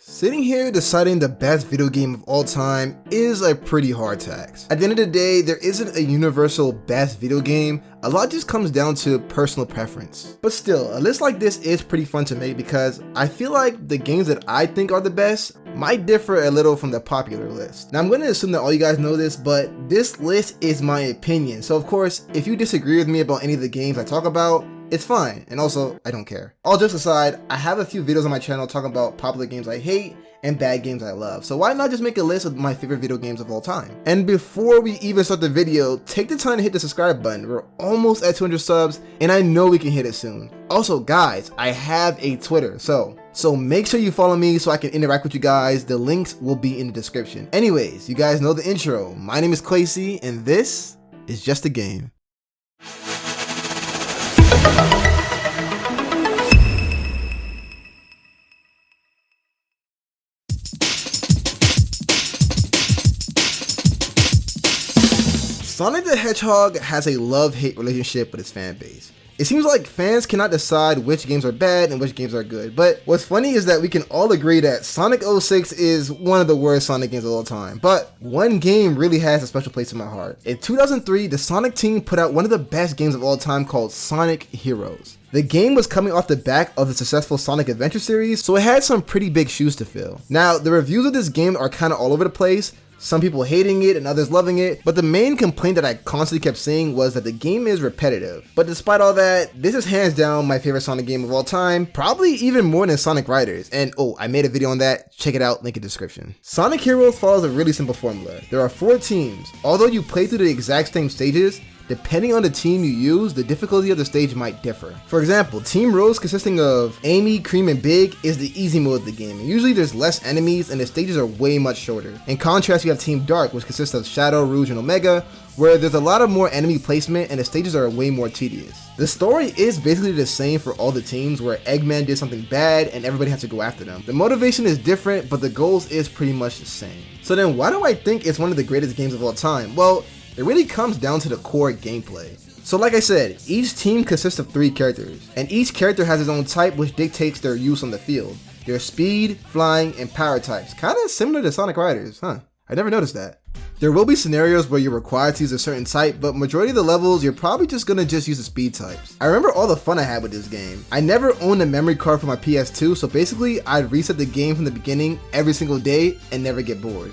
Sitting here deciding the best video game of all time is a pretty hard task. At the end of the day, there isn't a universal best video game. A lot just comes down to personal preference. But still, a list like this is pretty fun to make because I feel like the games that I think are the best might differ a little from the popular list. Now I'm going to assume that all you guys know this, but this list is my opinion. So of course, if you disagree with me about any of the games I talk about, it's fine, and also, I don't care. All jokes aside, I have a few videos on my channel talking about popular games I hate and bad games I love, so why not just make a list of my favorite video games of all time? And before we even start the video, take the time to hit the subscribe button. We're almost at 200 subs, and I know we can hit it soon. Also, guys, I have a Twitter, so make sure you follow me so I can interact with you guys. The links will be in the description. Anyways, you guys know the intro. My name is Tenkaichi, and this is just a game. Sonic the Hedgehog has a love-hate relationship with its fan base. It seems like fans cannot decide which games are bad and which games are good, but what's funny is that we can all agree that Sonic 06 is one of the worst Sonic games of all time, but one game really has a special place in my heart. In 2003, the Sonic team put out one of the best games of all time called Sonic Heroes. The game was coming off the back of the successful Sonic Adventure series, so it had some pretty big shoes to fill. Now, the reviews of this game are kind of all over the place. Some people hating it and others loving it, but the main complaint that I constantly kept seeing was that the game is repetitive. But despite all that, this is hands down my favorite Sonic game of all time, probably even more than Sonic Riders. And oh, I made a video on that, check it out, link in the description. Sonic Heroes follows a really simple formula. There are 4 teams. Although you play through the exact same stages, depending on the team you use, the difficulty of the stage might differ. For example, Team Rose, consisting of Amy, Cream, and Big, is the easy mode of the game. And usually there's less enemies and the stages are way much shorter. In contrast, you have Team Dark, which consists of Shadow, Rouge, and Omega, where there's a lot of more enemy placement and the stages are way more tedious. The story is basically the same for all the teams, where Eggman did something bad and everybody has to go after them. The motivation is different, but the goals is pretty much the same. So then why do I think it's one of the greatest games of all time? Well, it really comes down to the core gameplay. So like I said, each team consists of 3 characters, and each character has its own type which dictates their use on the field. Their speed, flying, and power types, kinda similar to Sonic Riders, huh? I never noticed that. There will be scenarios where you're required to use a certain type, but majority of the levels, you're probably just gonna use the speed types. I remember all the fun I had with this game. I never owned a memory card for my PS2, so basically I'd reset the game from the beginning every single day and never get bored.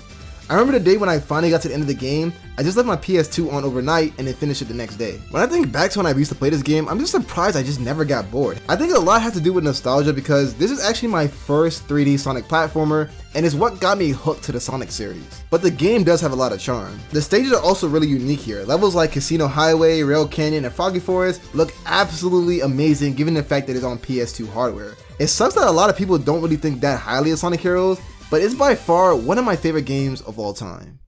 I remember the day when I finally got to the end of the game, I just left my PS2 on overnight and then finished it the next day. When I think back to when I used to play this game, I'm just surprised I just never got bored. I think a lot has to do with nostalgia because this is actually my first 3D Sonic platformer and is what got me hooked to the Sonic series. But the game does have a lot of charm. The stages are also really unique here. Levels like Casino Highway, Rail Canyon, and Foggy Forest look absolutely amazing given the fact that it's on PS2 hardware. It sucks that a lot of people don't really think that highly of Sonic Heroes, but it's by far one of my favorite games of all time.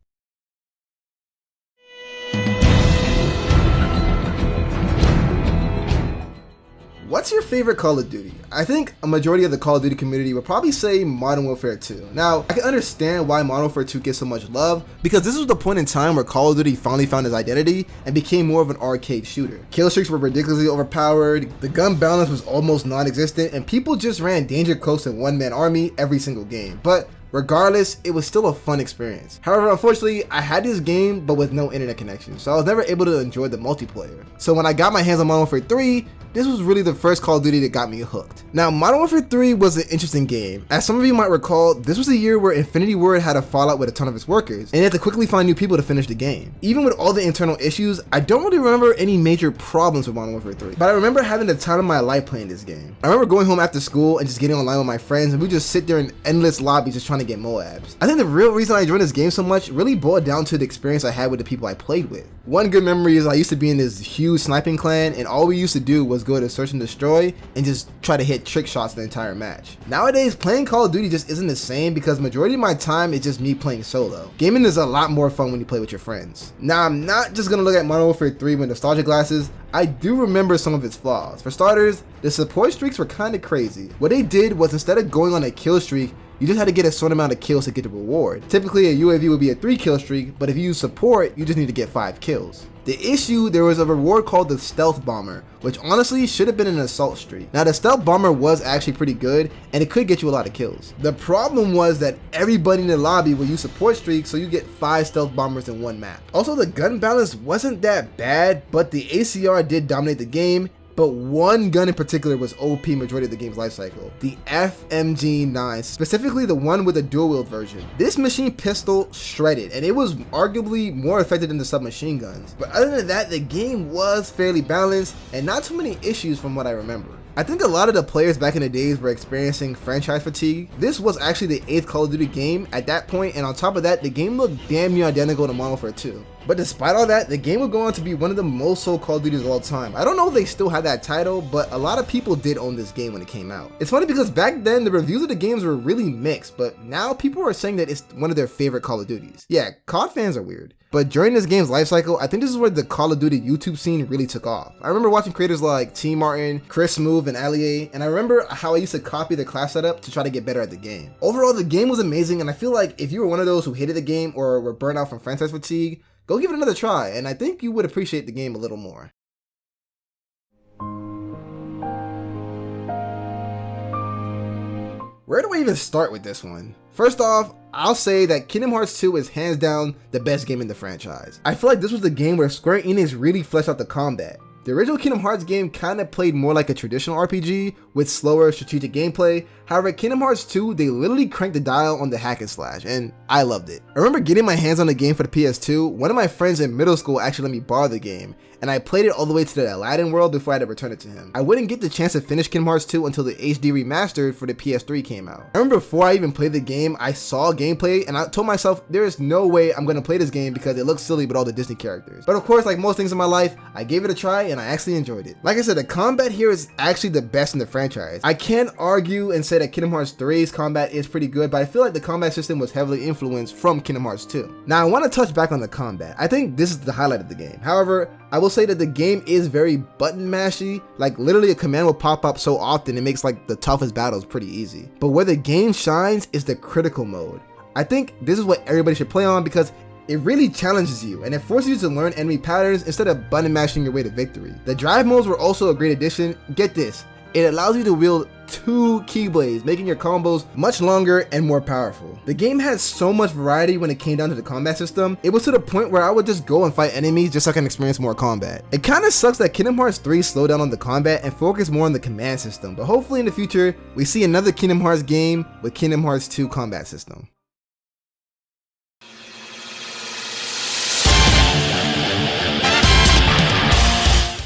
What's your favorite Call of Duty? I think a majority of the Call of Duty community would probably say Modern Warfare 2. Now, I can understand why Modern Warfare 2 gets so much love, because this was the point in time where Call of Duty finally found its identity and became more of an arcade shooter. Kill streaks were ridiculously overpowered, the gun balance was almost non-existent, and people just ran danger close to one-man army every single game. But regardless, it was still a fun experience. However, unfortunately, I had this game but with no internet connection, so I was never able to enjoy the multiplayer. So when I got my hands on Modern Warfare 3, this was really the first Call of Duty that got me hooked. Now, Modern Warfare 3 was an interesting game. As some of you might recall, this was a year where Infinity Ward had a fallout with a ton of its workers, and they had to quickly find new people to finish the game. Even with all the internal issues, I don't really remember any major problems with Modern Warfare 3, but I remember having the time of my life playing this game. I remember going home after school and just getting online with my friends, and we just sit there in endless lobbies just trying to get Moabs. I think the real reason I enjoyed this game so much really boiled down to the experience I had with the people I played with. One good memory is I used to be in this huge sniping clan, and all we used to do was go to search and destroy and just try to hit trick shots the entire match. Nowadays, playing Call of Duty just isn't the same because majority of my time is just me playing solo. Gaming is a lot more fun when you play with your friends. Now, I'm not just gonna look at Modern Warfare 3 with nostalgia glasses. I do remember some of its flaws. For starters, the support streaks were kinda crazy. What they did was instead of going on a kill streak, you just had to get a certain amount of kills to get the reward. Typically a UAV would be a 3 kill streak, but if you use support, you just need to get 5 kills. The issue, there was a reward called the Stealth Bomber, which honestly should have been an assault streak. Now the Stealth Bomber was actually pretty good, and it could get you a lot of kills. The problem was that everybody in the lobby would use support streaks, so you get 5 Stealth Bombers in one map. Also, the gun balance wasn't that bad, but the ACR did dominate the game. But one gun in particular was OP majority of the game's lifecycle, the FMG9, specifically the one with the dual wield version. This machine pistol shredded, and it was arguably more effective than the submachine guns. But other than that, the game was fairly balanced and not too many issues from what I remember. I think a lot of the players back in the days were experiencing franchise fatigue. This was actually the 8th Call of Duty game at that point, and on top of that, the game looked damn near identical to Modern Warfare 2. But despite all that, the game would go on to be one of the most sold Call of Duties of all time. I don't know if they still have that title, but a lot of people did own this game when it came out. It's funny because back then, the reviews of the games were really mixed, but now people are saying that it's one of their favorite Call of Duties. Yeah, COD fans are weird. But during this game's lifecycle, I think this is where the Call of Duty YouTube scene really took off. I remember watching creators like T Martin, Chris Smooth, and Allier, and I remember how I used to copy the class setup to try to get better at the game. Overall, the game was amazing, and I feel like if you were one of those who hated the game or were burnt out from franchise fatigue, go give it another try, and I think you would appreciate the game a little more. Where do I even start with this one? First off, I'll say that Kingdom Hearts 2 is hands down the best game in the franchise. I feel like this was the game where Square Enix really fleshed out the combat. The original Kingdom Hearts game kinda played more like a traditional RPG with slower strategic gameplay. However, Kingdom Hearts 2, they literally cranked the dial on the hack and slash, and I loved it. I remember getting my hands on the game for the PS2. One of my friends in middle school actually let me borrow the game, and I played it all the way to the Aladdin world before I had to return it to him. I wouldn't get the chance to finish Kingdom Hearts 2 until the HD remastered for the PS3 came out. I remember before I even played the game, I saw gameplay and I told myself there is no way I'm gonna play this game because it looks silly with all the Disney characters. But of course, like most things in my life, I gave it a try and I actually enjoyed it. Like I said, the combat here is actually the best in the franchise. I can't argue and say that Kingdom Hearts 3's combat is pretty good, but I feel like the combat system was heavily influenced from Kingdom Hearts 2. Now I want to touch back on the combat. I think this is the highlight of the game. However, I will say that the game is very button mashy. Like literally a command will pop up so often it makes like the toughest battles pretty easy. But where the game shines is the critical mode. I think this is what everybody should play on because it really challenges you and it forces you to learn enemy patterns instead of button mashing your way to victory. The drive modes were also a great addition. Get this, it allows you to wield 2 keyblades, making your combos much longer and more powerful. The game had so much variety when it came down to the combat system. It was to the point where I would just go and fight enemies just so I can experience more combat. It kind of sucks that Kingdom Hearts 3 slowed down on the combat and focused more on the command system, but hopefully in the future we see another Kingdom Hearts game with Kingdom Hearts 2 combat system.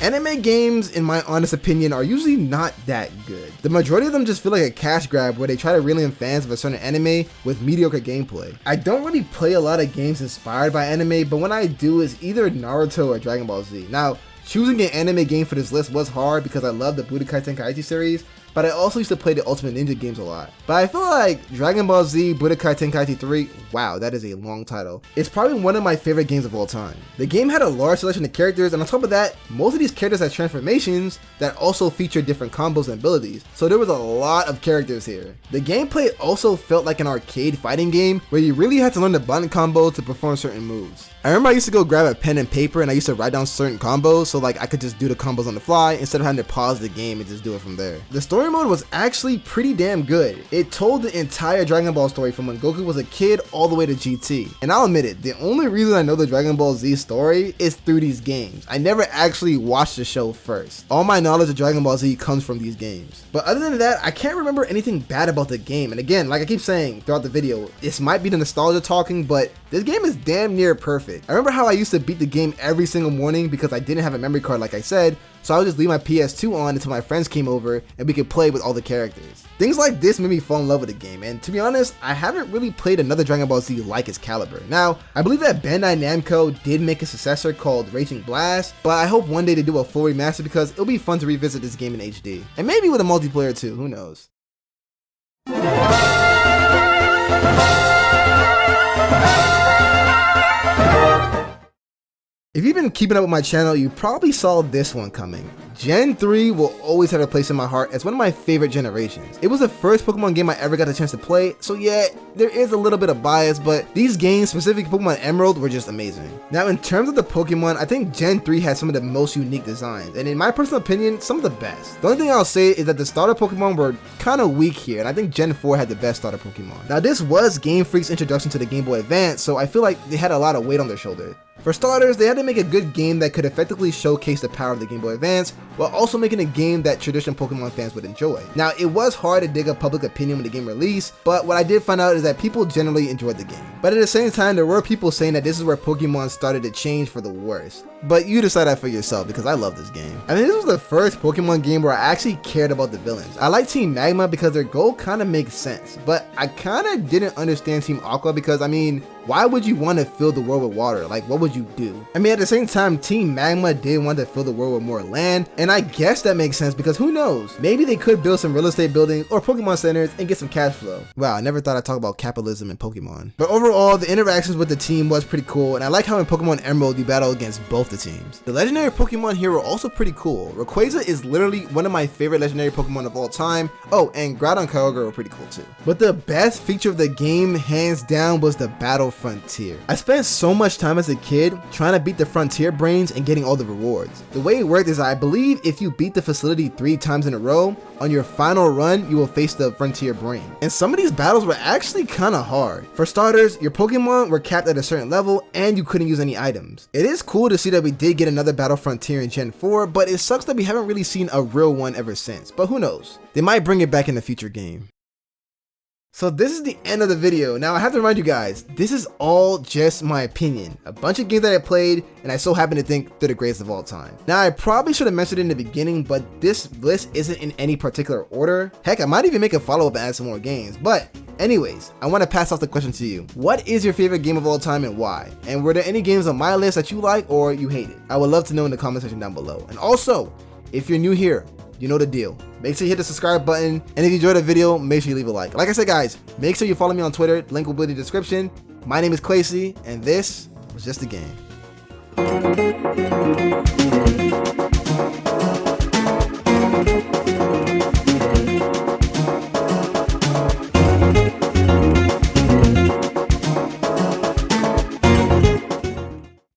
Anime games, in my honest opinion, are usually not that good. The majority of them just feel like a cash grab where they try to reel in fans of a certain anime with mediocre gameplay. I don't really play a lot of games inspired by anime, but when I do, it's either Naruto or Dragon Ball Z. Now, choosing an anime game for this list was hard because I love the Budokai Tenkaichi series, but I also used to play the Ultimate Ninja games a lot. But I feel like Dragon Ball Z Budokai Tenkaichi 3, wow, that is a long title. It's probably one of my favorite games of all time. The game had a large selection of characters, and on top of that, most of these characters had transformations that also featured different combos and abilities, so there was a lot of characters here. The gameplay also felt like an arcade fighting game where you really had to learn the button combo to perform certain moves. I remember I used to go grab a pen and paper and I used to write down certain combos so like I could just do the combos on the fly instead of having to pause the game and just do it from there. The story mode was actually pretty damn good. It told the entire Dragon Ball story from when Goku was a kid all the way to GT. And I'll admit it, the only reason I know the Dragon Ball Z story is through these games. I never actually watched the show first. All my knowledge of Dragon Ball Z comes from these games. But other than that, I can't remember anything bad about the game. And again, like I keep saying throughout the video, this might be the nostalgia talking, but this game is damn near perfect. I remember how I used to beat the game every single morning because I didn't have a memory card like I said, so I would just leave my PS2 on until my friends came over and we could play with all the characters. Things like this made me fall in love with the game, and to be honest, I haven't really played another Dragon Ball Z like its caliber. Now, I believe that Bandai Namco did make a successor called Raging Blast, but I hope one day they do a full remaster because it'll be fun to revisit this game in HD. And maybe with a multiplayer too, who knows. If you've been keeping up with my channel, you probably saw this one coming. Gen 3 will always have a place in my heart as one of my favorite generations. It was the first Pokemon game I ever got the chance to play, so yeah, there is a little bit of bias, but these games, specifically Pokemon Emerald, were just amazing. Now, in terms of the Pokemon, I think Gen 3 has some of the most unique designs, and in my personal opinion, some of the best. The only thing I'll say is that the starter Pokemon were kind of weak here, and I think Gen 4 had the best starter Pokemon. Now, this was Game Freak's introduction to the Game Boy Advance, so I feel like they had a lot of weight on their shoulder. For starters, they had to make a good game that could effectively showcase the power of the Game Boy Advance, while also making a game that traditional Pokemon fans would enjoy. Now, it was hard to dig up public opinion when the game released, but what I did find out is that people generally enjoyed the game. But at the same time, there were people saying that this is where Pokemon started to change for the worse. But you decide that for yourself, because I love this game. I mean, this was the first Pokemon game where I actually cared about the villains. I like Team Magma because their goal kind of makes sense, but I kind of didn't understand Team Aqua because, I mean, why would you want to fill the world with water? Like, what would you do? I mean, at the same time, Team Magma did want to fill the world with more land, and I guess that makes sense because who knows? Maybe they could build some real estate buildings or Pokemon centers and get some cash flow. Wow, I never thought I'd talk about capitalism in Pokemon. But overall, the interactions with the team was pretty cool, and I like how in Pokemon Emerald you battle against both the teams. The legendary Pokemon here were also pretty cool. Rayquaza is literally one of my favorite legendary Pokemon of all time. Oh, and Groudon and Kyogre were pretty cool too. But the best feature of the game, hands down, was the Battle Frontier. I spent so much time as a kid trying to beat the Frontier Brains and getting all the rewards. The way it worked is I believe if you beat the facility 3 times in a row, on your final run, you will face the Frontier Brain. And some of these battles were actually kind of hard. For starters, your Pokemon were capped at a certain level and you couldn't use any items. It is cool to see that we did get another Battle Frontier in Gen 4, but it sucks that we haven't really seen a real one ever since. But who knows? They might bring it back in a future game. So this is the end of the video. Now I have to remind you guys, this is all just my opinion. A bunch of games that I played and I so happen to think they're the greatest of all time. Now I probably should have mentioned it in the beginning, but this list isn't in any particular order. Heck, I might even make a follow-up and add some more games. But anyways, I want to pass off the question to you. What is your favorite game of all time and why? And were there any games on my list that you like or you hated? I would love to know in the comment section down below. And also, if you're new here, you know the deal. Make sure you hit the subscribe button, and if you enjoyed the video, make sure you leave a like. Like I said, guys, make sure you follow me on Twitter. Link will be in the description. My name is Tenkaichi, and this was just a game.